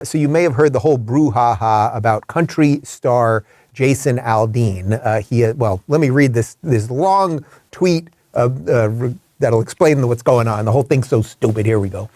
So you may have heard the whole brouhaha about country star Jason Aldean. Let me read this long tweet that'll explain what's going on. The whole thing's so stupid. Here we go.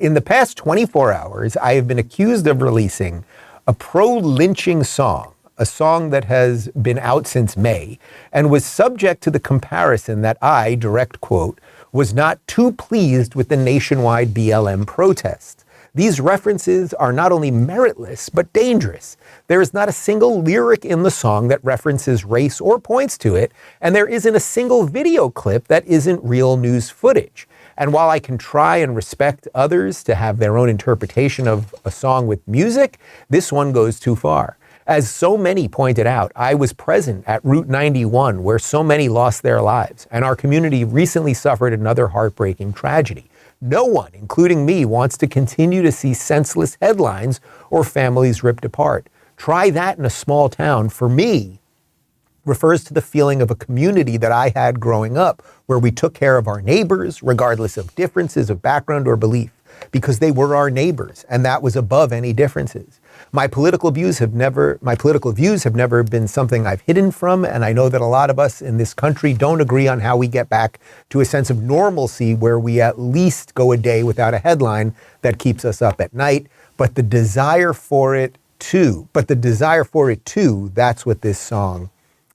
In the past 24 hours, I have been accused of releasing a pro-lynching song, a song that has been out since May, and was subject to the comparison that I, direct quote, was not too pleased with the nationwide BLM protest. These references are not only meritless, but dangerous. There is not a single lyric in the song that references race or points to it, and there isn't a single video clip that isn't real news footage. And while I can try and respect others to have their own interpretation of a song with music, this one goes too far. As so many pointed out, I was present at Route 91, where so many lost their lives, and our community recently suffered another heartbreaking tragedy. No one, including me, wants to continue to see senseless headlines or families ripped apart. Try that in a small town, for me, refers to the feeling of a community that I had growing up, where we took care of our neighbors, regardless of differences of background or belief, because they were our neighbors, and that was above any differences. My political views have never been something I've hidden from, and I know that a lot of us in this country don't agree on how we get back to a sense of normalcy where we at least go a day without a headline that keeps us up at night. But the desire for it too, that's what this song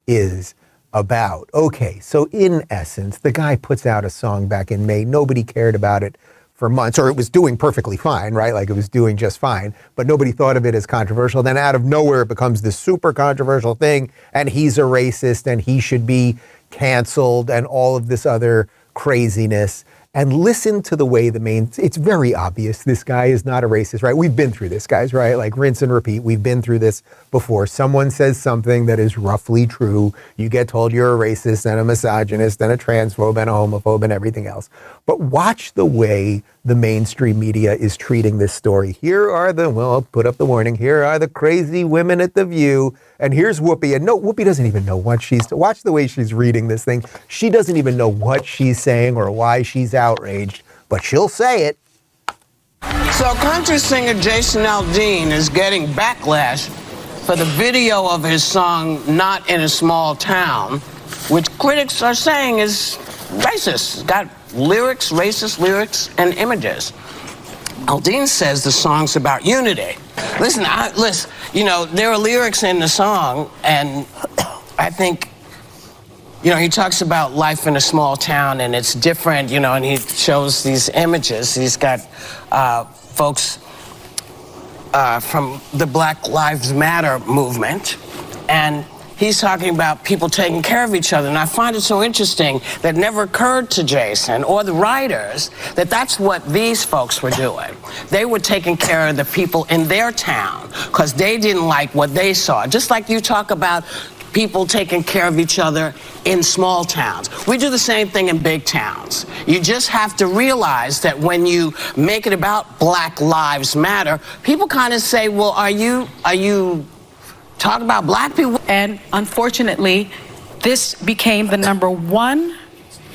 is about. Okay, so in essence, the guy puts out a song back in May. Nobody cared about it for months, or it was doing perfectly fine, right? Like it was doing just fine, but nobody thought of it as controversial. Then out of nowhere, it becomes this super controversial thing, and he's a racist, and he should be canceled, and all of this other craziness. And listen to the way it's very obvious this guy is not a racist, right? We've been through this, guys, right? Like rinse and repeat. We've been through this before. Someone says something that is roughly true. You get told you're a racist and a misogynist and a transphobe and a homophobe and everything else. But watch the way the mainstream media is treating this story. I'll put up the warning. Here are the crazy women at The View. And here's Whoopi. And no, Whoopi doesn't even know watch the way she's reading this thing. She doesn't even know what she's saying or why she's outraged, but she'll say it. So country singer Jason Aldean is getting backlash for the video of his song, Not in a Small Town, which critics are saying is racist. It's got racist lyrics and images. Aldean says the song's about unity. Listen, there are lyrics in the song, and I think, he talks about life in a small town, and it's different, and he shows these images. He's got folks from the Black Lives Matter movement, and he's talking about people taking care of each other. And I find it so interesting that it never occurred to Jason or the writers that that's what these folks were doing. They were taking care of the people in their town because they didn't like what they saw. Just like you talk about people taking care of each other in small towns. We do the same thing in big towns. You just have to realize that when you make it about Black Lives Matter, people kind of say, well, are you talking about black people? And unfortunately, this became the #1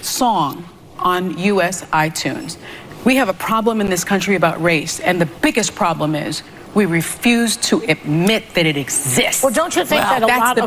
song on US iTunes. We have a problem in this country about race, and the biggest problem is we refuse to admit that it exists. Well, don't you think that a lot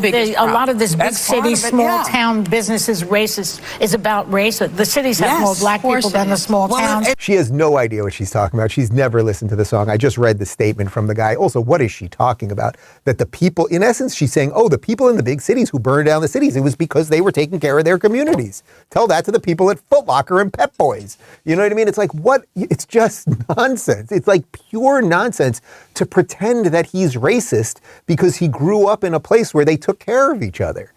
of this big city, small town business is racist, is about race? The cities have more black people than the small towns. She has no idea what she's talking about. She's never listened to the song. I just read the statement from the guy. Also, what is she talking about? That the people, in essence, she's saying, the people in the big cities who burned down the cities, it was because they were taking care of their communities. Tell that to the people at Foot Locker and Pep Boys. You know what I mean? It's like, what? It's just nonsense. It's like pure nonsense to pretend that he's racist because he grew up in a place where they took care of each other.